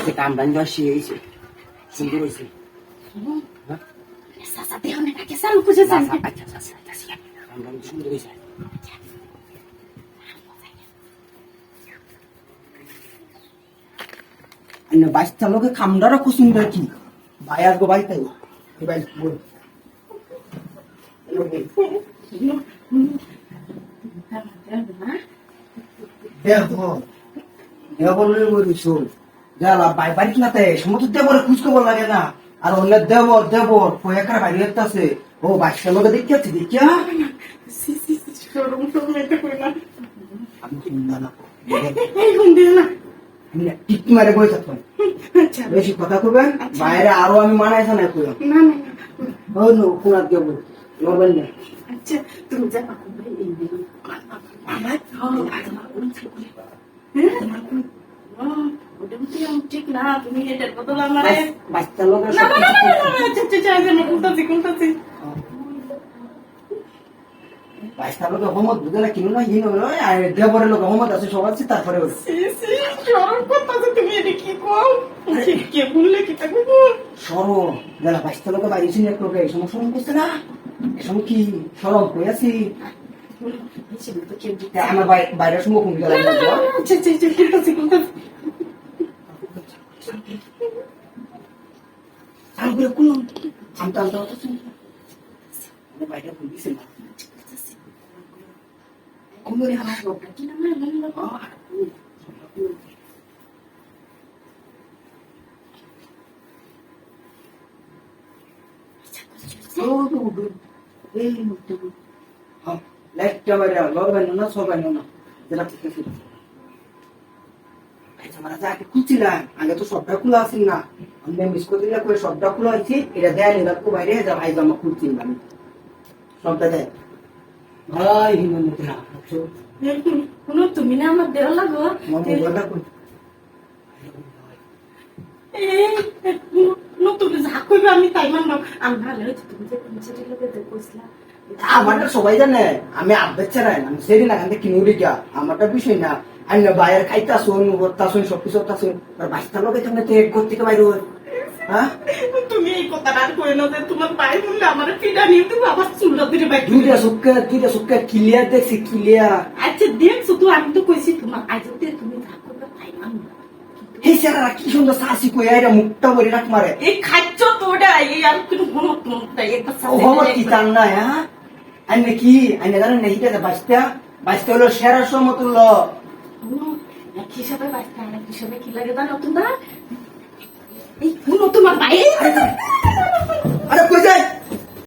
যে কামরান জয় হয়েছে সুন্দর হয়েছে সাসা দেহ না কে সালু খুঁজে যান আচ্ছা আচ্ছা আচ্ছা কামরান সুন্দর হয়েছে বাইশটা লোকে খামদারা খুব সুন্দর কি ভাই আসবো ভাই তাই ভাই বল দেখো দেবলের বলি শোন যালা বাই বাড়ি নাতে সমস্ত দেবরে খুঁজ খবর লাগে না আর অন্য দেবর কয়েকটা বাড়ি আছে ও বাইশটা লোকে দেখতে আছে দেখিয়া আমি চিন্তা না টিক মারে বই থাকবেন বেশি কথা কবেন বাইরে আরো আমি মানাইছে না কই ও নো কোনার দেব নরবেন না আচ্ছা তুমি যা ঠিক না তুমি এটার বদল আমার বাচ্চা লোক কোনটাছি বাইশটা লোক হোমত বুঝে না কিনো না হিনো আর দেবরের লোক হোমত আছে সব আছে তারপরে তুমি এটা কি কও কে বললে কি তাকে সরো যারা বাইশটা লোক বাইরেছি এক লোক এই সময় সরম করছে না এই সময় কি সরম কই আছি আমার বাইরের সময় কমে গেল আমি কোন আমটা আমটা বাইরে বলছি না কোমরে আমার লোকটা কি না লাইটটা বাইরে লড়বেন না সবাই না যেটা আগে খুঁজছিলাম আগে তো সবটা খোলা আছে না আমি মিস করে দিলে করে সবটা খোলা আছে এটা দেয় না খুব বাইরে যা ভাই জামা খুঁজছিলাম সবটা দেয় ভাই হিমন্ত না কোনো তুমি না আমার দেওয়া লাগো তুমি যা করবে আমি তাই মানবো আমি ভালো হয়েছে তুমি যে তিন লোকে কইছিলাম আমারটা সবাই জানে আমি আব্বের ছাড়াই আমি সেদিন এখান থেকে কিনুরি গিয়া আমারটা বিষয় না আমি না বাইরের খাইতে আসুন ভর্তা আসুন সবকিছু আসুন আর বাইশটা লোক এখানে ঘর থেকে বাইরে হ্যাঁ তুমি এই কথাটা আর কই না যে তোমার পায়ে বললে আমার পিটা নিয়ে তুমি আবার চুলটা দিলে বাইক দুইটা সুক্কা ক্লিয়ার দেখছি ক্লিয়ার আচ্ছা দেখছো তো আমি তো কইছি তোমার আজকে তুমি যা করবে তাই মানবো এই স্যারা কি সুন্দর সাসি কই আইরা মুখটা ভরে রাখ মারে এই খাচ্ছ তো ওটা এই আর কোনো হলো তোমার এটা ওহমত কি জান না হ্যাঁ আইনে কি আইনে জানেন না হিটা বাইশটা হলো সেরা সমতুল্য হিসাবে বাইশটা হিসাবে কি লাগে জানো তোমরা